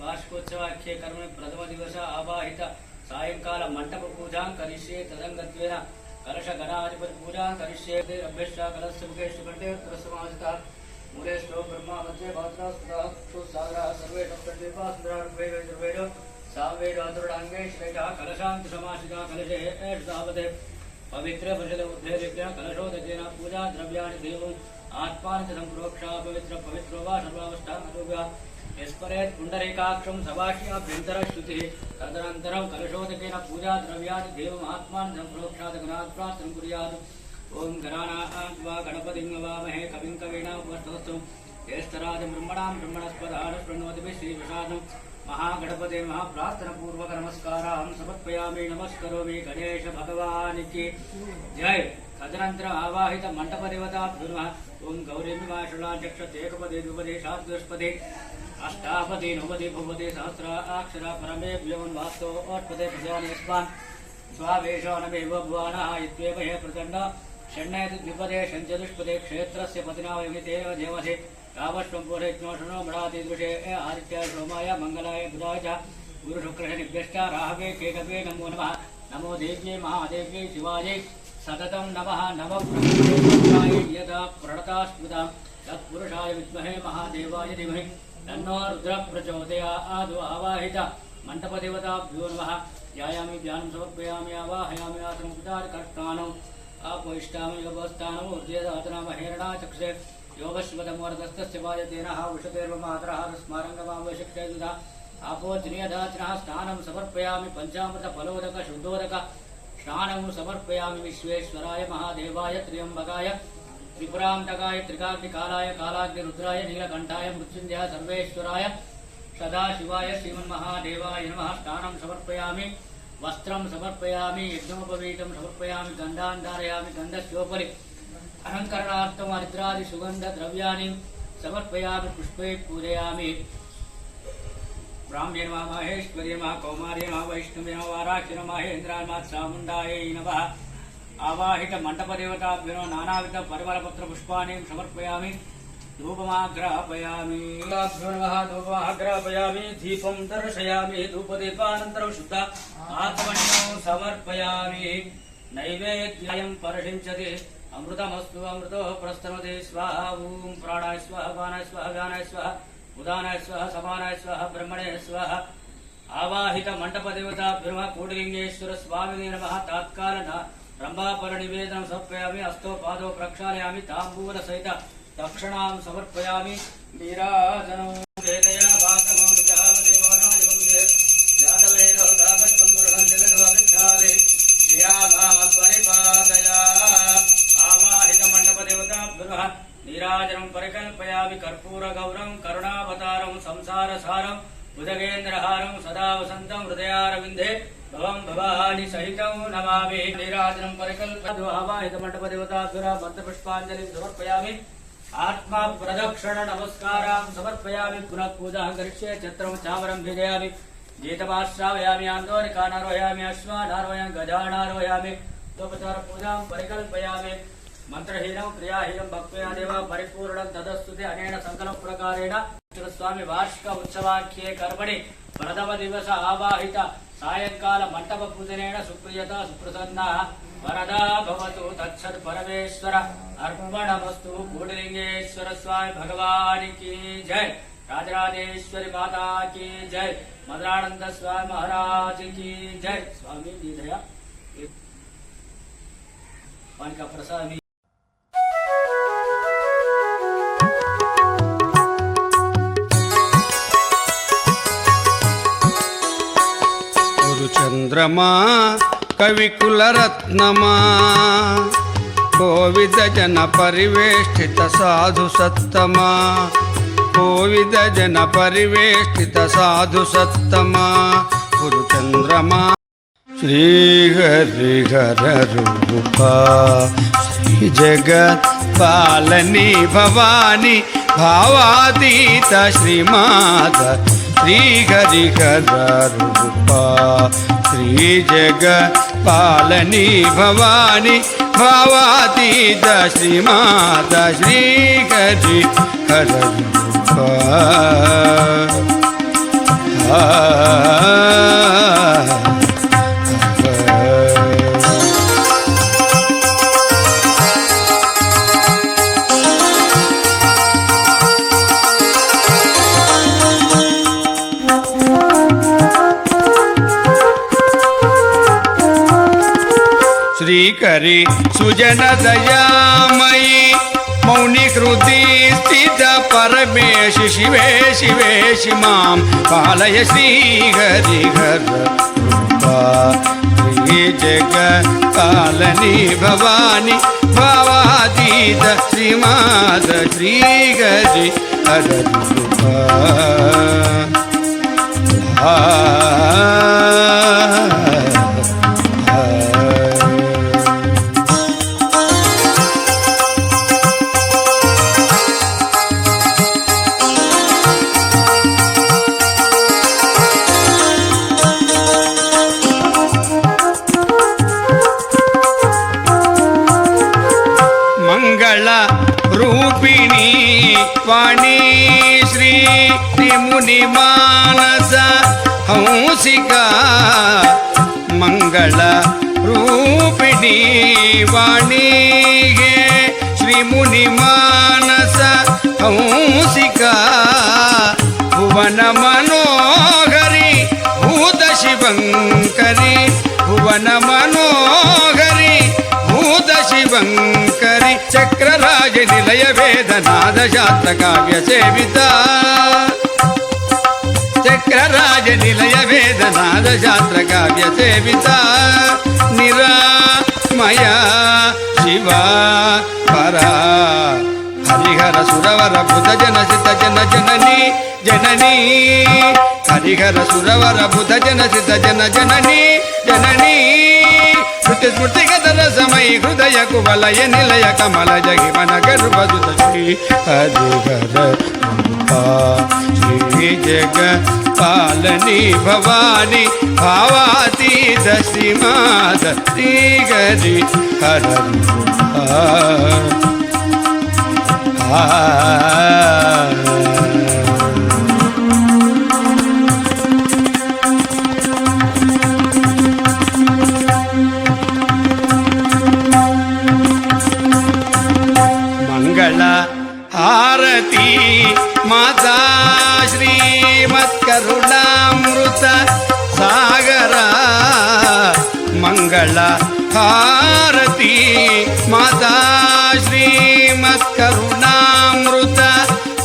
वार्षिकोत्सवाख्ये कर्म प्रथम दिवस आवाहित सायंकाल मंडप पूजा करिष्ये तदंगत्वेन कलश गणाधिपति पूजा करिष्ये अभ्यष्ट कलश मुखेश कंठे उत्तरसमाजितः मूले श्लो ब्रह्मा मध्ये भाद्रा सुधा सागरः सर्वे सप्तद्वीपा सुंदरार्वेदो सामवेद अतुरांगे श्रेयः कलशांत समासिता कलशे एषदावते पवित्र परिषद उद्धेर्य कलशोदकेन पूजा द्रव्याणि देवम् आत्मानि च संप्रोक्षा पवित्र पवित्रो वा सर्वावस्था यस्परेत् पुण्डरीकाक्षं सभाष्याभ्यन्तरश्रुतिः तदनन्तरं कलशोदकेन पूजा द्रव्याणि देवम् आत्मानं सम्प्रोक्षात् गणात्प्रार्थनं कुर्यात् ओं गणानां वा गणपतिं नमामहे कविं कवीनामुपस्थस्तुं ज्येष्ठराजं ब्रह्मणां ब्रह्मणस्पदानं शृण्वतिभिः श्रीप्रसादं महागणपते महाप्रार्थनापूर्वक नमस्कारान् समर्पयामि नमस्करोमि गणेश भगवान् की जय। तदनन्तरम् आवाहित मण्डपदेवताभ्यो नमः ओं गौरीमिमाशुलाध्यक्षते एकपदे द्विपदे शास्त्रस्पदे अष्टापदे नवपदे भवते सहस्राक्षरा परमेभ्योन्वास्तो अष्टपदे प्रजानेस्वान् स्वावेशानमेव भुवानः इत्येव हे प्रचण्ड षण्णयति द्विपदे षञ्चतुष्पदे क्षेत्रस्य पतिना वयमितेव देवसे तावष्टं पुरेज्ञोषणो मृडाति दृशे आदित्याय सोमाय मङ्गलाय बुधाय च गुरुशुक्रशनिभ्यश्च राहवे केकवे नमो नमः नमो देव्यै महादेव्यै शिवायै सततं नमः नमः ब्रह्मदेवाय यदा प्रणतास्मृतां तत्पुरुषाय विद्महे महादेवाय धीमहि तन्नो रुद्रः प्रचोदयात्। आवाहित मण्डपदेवताभ्यो नमः ध्यायामि ध्यानं समर्पयामि आवाहयामि आसनमुपचारकष्टानम् आपोष्टामि योगस्थानम् ऊर्जेदातनामहेरणा चक्षे योगश्वतमोरदस्तस्य वायतेनः उषतेर्वमातरः स्मारङ्गमावशिक्षयदुधा आपोचनीयदाचिनः स्नानं समर्पयामि पञ्चामृतफलोदक शुद्धोदक स्नानं समर्पयामि विश्वेश्वराय महादेवाय त्र्यम्बकाय त्रिपुरान्तकाय त्रिकाग्निकालाय कालाग्निरुद्राय नीलकण्ठाय मृत्युञ्जयाय सर्वेश्वराय सदाशिवाय श्रीमन्महादेवाय नमः। स्नानं समर्पयामि वस्त्रं समर्पयामि यज्ञोपवीतं समर्पयामि गन्धान् धारयामि गन्धस्योपरि अलङ्करणार्थम् हरिद्रादि सुगन्धद्रव्याणि समर्पयामि पुष्पै पूजयामि। ब्राह्म्ये नमः महेश्वर्ये नमः कौमार्ये नमः वैष्णवे नमः वाराख्ये नमः महेन्द्राय नमः चामुण्डायै नमः। आवाहित मण्डपदेवताभ्यो नानाविध परिमलपत्र पुष्पाणि समर्पयामि धूपमाग्रापयामि धूपमाग्रापयामि दीपं दर्शयामि धूपदीपानन्तरं शुद्ध आत्मन्यो समर्पयामि नैवेद्यं परिषिञ्चति अमृतमस्तु अमृतो प्रस्तनोति स्वाहा ॐ प्राणाय स्वाहा पानाय स्वाहा व्यानाय स्वाहा उदानाय स्वाहा समानाय स्वाहा ब्रह्मणे स्वाहा। आवाहित मण्डपदेवताभ्यो कोटिलिङ्गेश्वर स्वामिने नमः। तात्काल रम्भापरनिवेदनं समर्पयामि हस्तो पादौ प्रक्षालयामि ताम्बूलसहित दक्षिणां समर्पयामि नीराजनं वेदया भागमो विद्यावदेवानां युगे यादवेनो दामश्वं पुरुषं जगद्वादिच्छाले श्रीरामा परिपादया। आवाहित मण्डपदेवताभ्यो नीराजनं परिकल्पयामि कर्पूरगौरं करुणावतारं संसारसारं भुजगेन्द्रहारं सदा वसन्तं हृदयारविन्दे भवं भवानी सहितं नमामि। नीराजनं परिकल्पयामि आवाहित मण्डपदेवताभ्यो मन्त्रपुष्पाञ्जलिं समर्पयामि आत्मा प्रदक्षिण नमस्कारां समर्पयामि पुनः पूजां करिष्ये छत्रं चामरं भिजयामि गीतमाश्रावयामि आन्दोलिकानारोहयामि अश्वानारोहयामि गजानारोहयामि तोपचार पूजां परिकल्पयामि मंत्रहीनं क्रियाहीनं भक्त्या देव परिपूर्णं तदस्तुते अनेन संकल्प प्रकारेण स्वामी वार्षिक उत्सवाख्ये कर्मणि प्रथम दिवस आवाहित सायंकाल मंडप पूजनेन सुप्रियता सुप्रसन्ना वरदा भवतु तत्सत् परमेश्वर अर्पणमस्तु। कोटिलिंगेश्वर स्वामी भगवान की जय। राजराजेश्वरी माता की जय। मदनानंद स्वामी महाराज की जय। स्वामी जी दया पानी का प्रसाद चंद्रमा कविकुलरत्नमा कोविद जन परिवेष्टित साधु सत्तमा कोविद जन परिवेष्टित साधु सत्तमा गुरुचंद्रमा श्री हरिहर रूपा श्री जगत पालनी भवानी भावातीत श्रीमाता श्री हरिहर रूपा श्री जगत पालनी भवानी भावातीत श्रीमाता श्रीहरि हर श्रीकरी सुजन दयामयी मौनि कृति स्थित परमेश शिवे शिवेशि मां पालय श्रीहरि हर श्री जगत्पालनी भवानी भावातीत श्रीमात श्रीहरि हर रूपिणी वाणी श्री मुनि मानस हंसिका मंगल रूपिणी वाणी गे श्री मुनि मानस हंसिका भुवन मनोहरी भूत शिवंकरी भुवन मनोहरी भूत शिवंकरी चक्रराज निलय वेदनाद शास्त्र काव्य सेविता चक्रराज निलय वेदनाद शास्त्र काव्य सेविता निरामया शिवा परा हरिहर सुरवर बुध जन सित जन जननी जननी हरिहर सुरवर बुध जन सित जन जननी जननी स्मृति गदर समय हृदय कुवलय निलय कमल जगी मन गर्भदुत श्री हरिहर श्री जगत्पालनी भवानी भावातीत श्रीमात श्रीहरि हर आरती माता श्रीमत्करुणामृत सागरा मंगल आरती माता श्रीमत्करुणामृत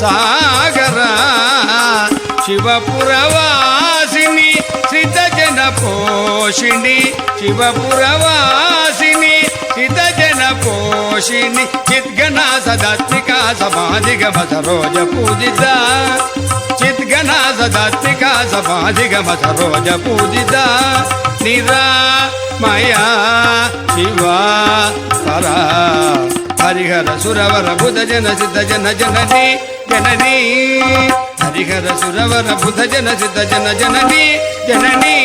सागरा शिवपुरवासिनी श्रितजन पोषिणी शिवपुरवासिनी श्रितजन पोषिणी चिद्गणा सदात्मिका समाधिगम सरोज पूजिता चिद्गणा सदात्मिका समाधिगम सरोज पूजिता निरामया शिवा परा हरिहर सुरवर बुध जन सिद्ध जन जननी जननी हरिहर सुरवर बुध जन सिद्ध जन जननी जननी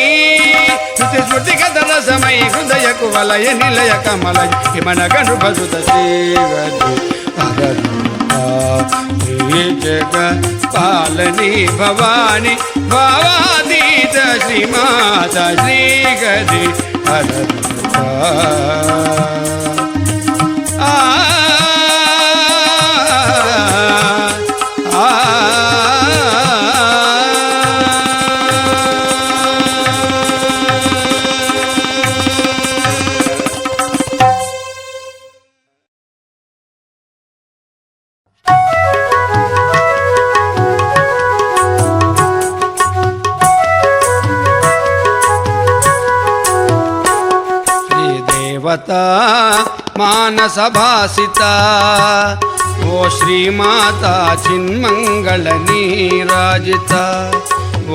स्मृति गदर समय हृदय कुवलय निलय कमल हिमन गणुभसुत श्री जगत्पालनी भवानी भावातीत श्रीमाता श्रीहरि हर मानस भासिता ओ श्रीमाता चिन्मंगल नीराजिता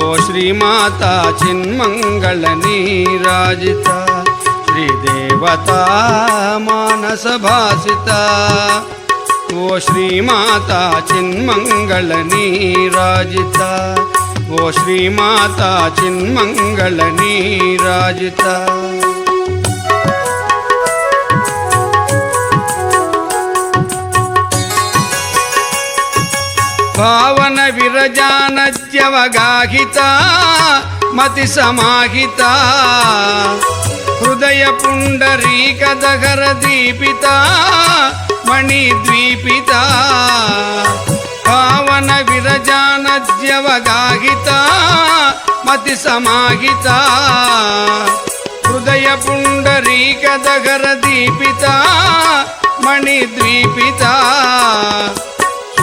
ओ श्रीमाता चिन्मंगल नीराजिता श्रीदेवता मानस भासिता ओ श्रीमाता चिन्मंगल नीराजिता ओ श्रीमाता चिन्मंगल नीराजिता ವಿರಜಾನಜ್ಯವಗಾಹಿತ ಮತಿ ಸಮಾಹಿತ ಹೃದಯ ಪುಂಡರೀಕದಗರ ದೀಪಿತ ಮಣಿದ್ವೀಪಿತ ಪಾವನ ವಿರಜಾನಜ್ಯವಗಾಹಿತ ಮತಿ ಸಮಾಹಿತ ಹೃದಯ ಪುಂಡರೀಕದಗರ ದೀಪಿತ ಮಣಿದ್ವೀಪಿತ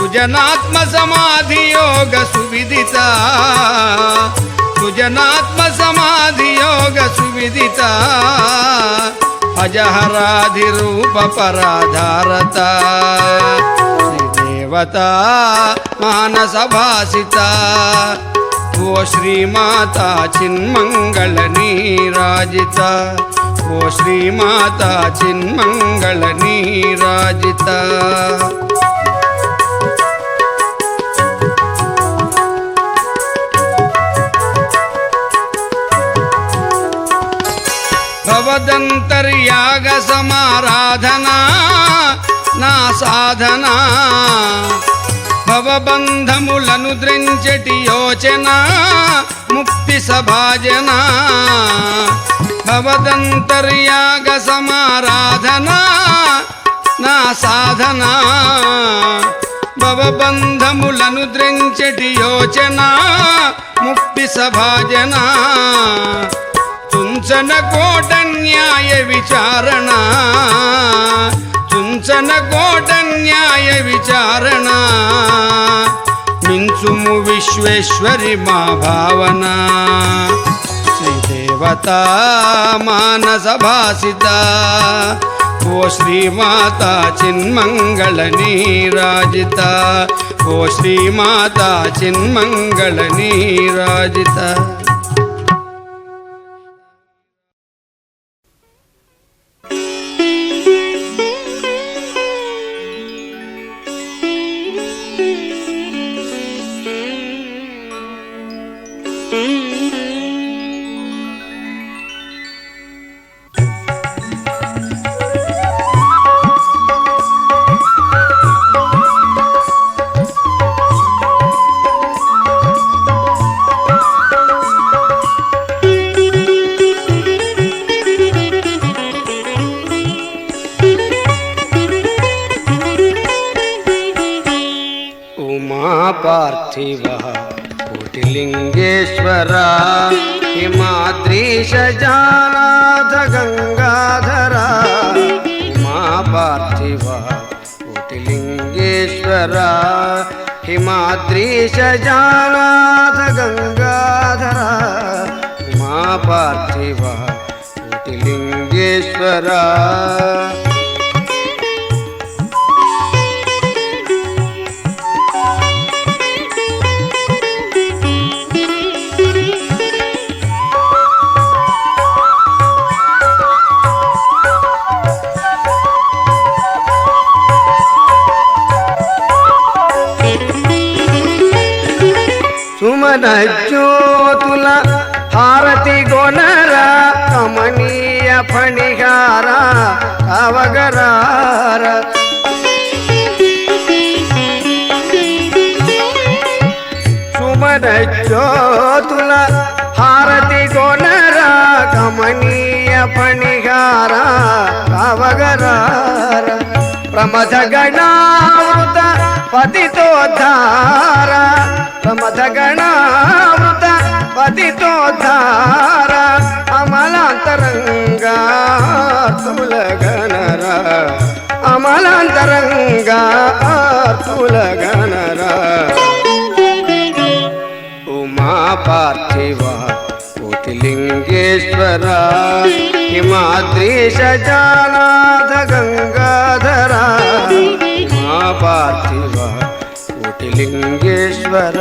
ಸುಜನಾತ್ಮ ಸಮಾಧಿ ಯೋಗ ಸುವಿದಿತ ಸುಜನಾತ್ಮ ಸಮಾಧಿ ಯೋಗ ಸುವಿದಿತ ಅಜಹರಾಧಿರೂಪ ಪರಾಧಾರತ ಶ್ರೀದೇವತಾ ಮಾನಸ ಭಾಸಿತ ಓ ಶ್ರೀಮಾತಾ ಚಿನ್ಮಂಗಳ ನೀರಾಜಿತ ಓ ಶ್ರೀಮಾತಾ ಚಿನ್ಮಂಗಳ ನೀರಾಜಿತ భవదంతర్యాగ సమారాధనా నా సాధన భవబంధములను ద్రించటి యోచన ముక్తి సభాజన భవదంతర్యాగ సమారాధనా నా సాధన భవబంధములను ద్రించటి యోచన ముక్తి సభాజన చుంచన కోట న్యాయ విచారణ చుంచన కోట న్యాయ విచారణ మించుము విశ్వేశ్వరి మా భావన శ్రీదేవతా మానస భాసిత ఓ శ్రీమాతా చిన్మంగళ నీరాజిత ఓ శ్రీమాతా చిన్మంగళ నీరాజిత पार्थिव कोटिलिंगेश्वर हिमाद्रीश जानाथ गंगाधर उमा पार्थिव कोटिलिंगेश्वर हिमाद्रीश जानाथ गंगाधर उमा पार्थिव कोटिलिंगेश्वर సుమన జ్యోతుల హారతి గొనర కమనీయ ఫణిహార కవగరార సుమన జ్యోతుల హారతి గొనర కమనీయ ఫణిహార కవగరార ప్రమథ గణావృత పతితోద్ధార ప్రమథ గణావృత పతితోద్ధార అమలాంతరంగా తులగనర అమలాంతరంగా తులగనర ఉమా పార్థివ కోటిలింగేశ్వర హిమాద్రీశ జానాథ గంగాధర ఉమా పార్థివ కోటిలింగేశ్వర